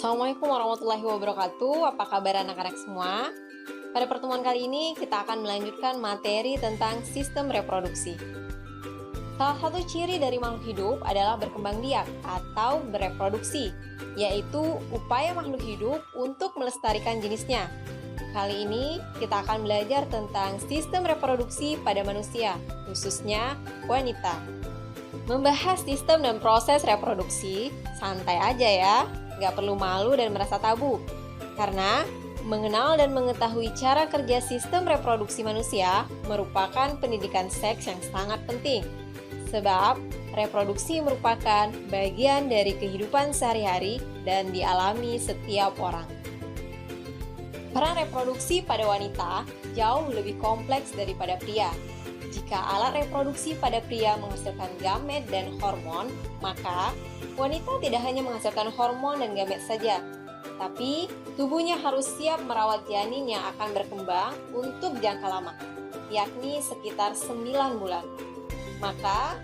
Assalamualaikum warahmatullahi wabarakatuh. Apa kabar anak-anak semua? Pada pertemuan kali ini kita akan melanjutkan materi tentang sistem reproduksi. Salah satu ciri dari makhluk hidup adalah berkembang biak atau bereproduksi, yaitu upaya makhluk hidup untuk melestarikan jenisnya. Kali ini kita akan belajar tentang sistem reproduksi pada manusia, khususnya wanita. Membahas sistem dan proses reproduksi, santai aja ya. Nggak perlu malu dan merasa tabu, karena mengenal dan mengetahui cara kerja sistem reproduksi manusia merupakan pendidikan seks yang sangat penting. Sebab reproduksi merupakan bagian dari kehidupan sehari-hari dan dialami setiap orang. Peran reproduksi pada wanita jauh lebih kompleks daripada pria. Jika alat reproduksi pada pria menghasilkan gamet dan hormon, maka wanita tidak hanya menghasilkan hormon dan gamet saja, tapi tubuhnya harus siap merawat janin yang akan berkembang untuk jangka lama, yakni sekitar 9 bulan. Maka,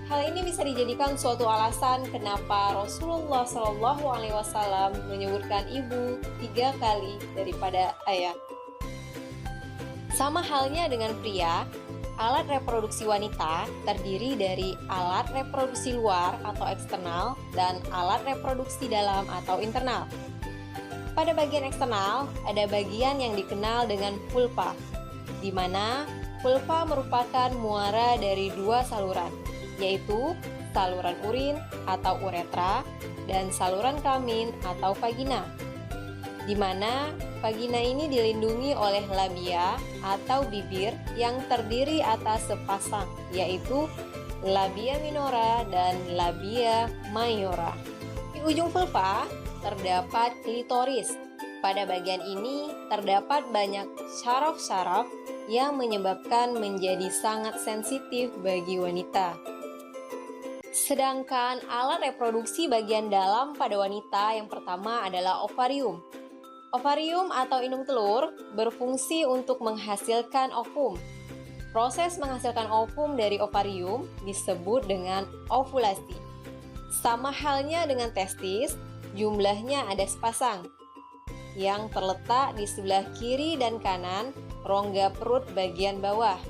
hal ini bisa dijadikan suatu alasan kenapa Rasulullah SAW menyebutkan ibu 3 kali daripada ayah. Sama halnya dengan pria, alat reproduksi wanita terdiri dari alat reproduksi luar atau eksternal dan alat reproduksi dalam atau internal. Pada bagian eksternal, ada bagian yang dikenal dengan vulva, di mana vulva merupakan muara dari 2 saluran, yaitu saluran urin atau uretra dan saluran kelamin atau vagina, di mana vagina ini dilindungi oleh labia atau bibir yang terdiri atas sepasang, yaitu labia minora dan labia mayora. Di ujung vulva terdapat klitoris. Pada bagian ini terdapat banyak syaraf-syaraf yang menyebabkan menjadi sangat sensitif bagi wanita. Sedangkan alat reproduksi bagian dalam pada wanita yang pertama adalah ovarium. Ovarium atau indung telur berfungsi untuk menghasilkan ovum. Proses menghasilkan ovum dari ovarium disebut dengan ovulasi. Sama halnya dengan testis, jumlahnya ada sepasang yang terletak di sebelah kiri dan kanan rongga perut bagian bawah.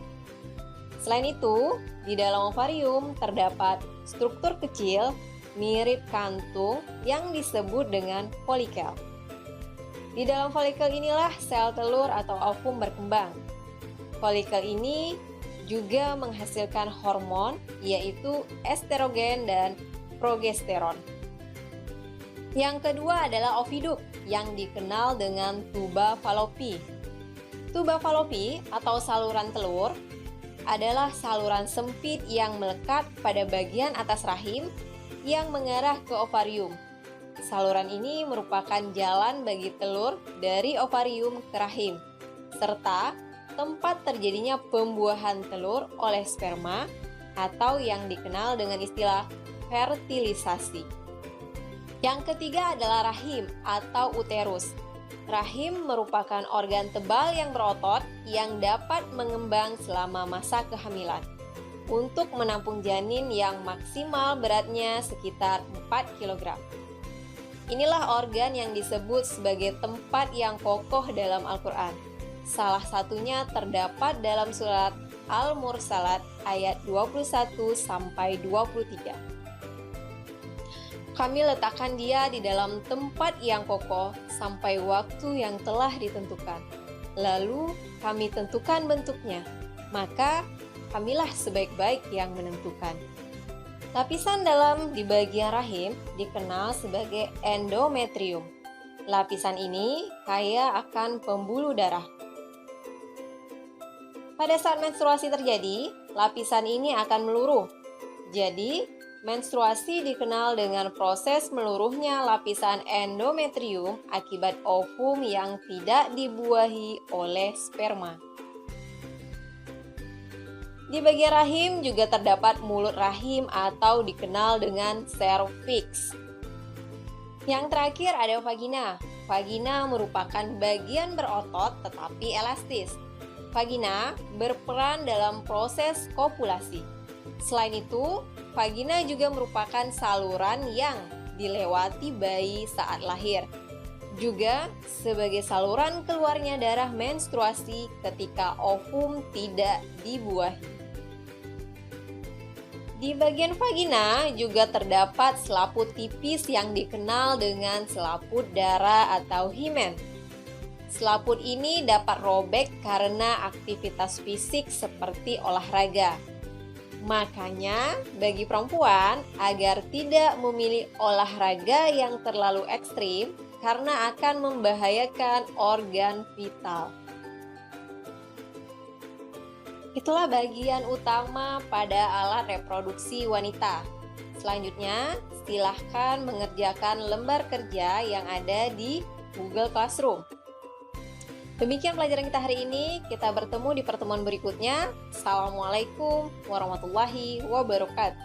Selain itu, di dalam ovarium terdapat struktur kecil mirip kantung yang disebut dengan folikel. Di dalam folikel inilah sel telur atau ovum berkembang. Folikel ini juga menghasilkan hormon, yaitu estrogen dan progesteron. Yang kedua adalah oviduk, yang dikenal dengan tuba falopi. Tuba falopi atau saluran telur adalah saluran sempit yang melekat pada bagian atas rahim yang mengarah ke ovarium. Saluran ini merupakan jalan bagi telur dari ovarium ke rahim, serta tempat terjadinya pembuahan telur oleh sperma atau yang dikenal dengan istilah fertilisasi. Yang ketiga adalah rahim atau uterus. Rahim merupakan organ tebal yang berotot yang dapat mengembang selama masa kehamilan untuk menampung janin yang maksimal beratnya sekitar 4 kg. Inilah organ yang disebut sebagai tempat yang kokoh dalam Al-Quran. Salah satunya terdapat dalam surat Al-Mursalat ayat 21-23. Kami letakkan dia di dalam tempat yang kokoh sampai waktu yang telah ditentukan. Lalu kami tentukan bentuknya, maka kamilah sebaik-baik yang menentukan. Lapisan dalam di bagian rahim dikenal sebagai endometrium. Lapisan ini kaya akan pembuluh darah. Pada saat menstruasi terjadi, lapisan ini akan meluruh. Jadi, menstruasi dikenal dengan proses meluruhnya lapisan endometrium akibat ovum yang tidak dibuahi oleh sperma. Di bagian rahim juga terdapat mulut rahim atau dikenal dengan serviks. Yang terakhir ada vagina. Vagina merupakan bagian berotot tetapi elastis. Vagina berperan dalam proses kopulasi. Selain itu, vagina juga merupakan saluran yang dilewati bayi saat lahir. Juga sebagai saluran keluarnya darah menstruasi ketika ovum tidak dibuahi. Di bagian vagina juga terdapat selaput tipis yang dikenal dengan selaput darah atau himen. Selaput ini dapat robek karena aktivitas fisik seperti olahraga. Makanya, bagi perempuan agar tidak memilih olahraga yang terlalu ekstrim karena akan membahayakan organ vital. Itulah bagian utama pada alat reproduksi wanita. Selanjutnya, silahkan mengerjakan lembar kerja yang ada di Google Classroom. Demikian pelajaran kita hari ini. Kita bertemu di pertemuan berikutnya. Assalamualaikum warahmatullahi wabarakatuh.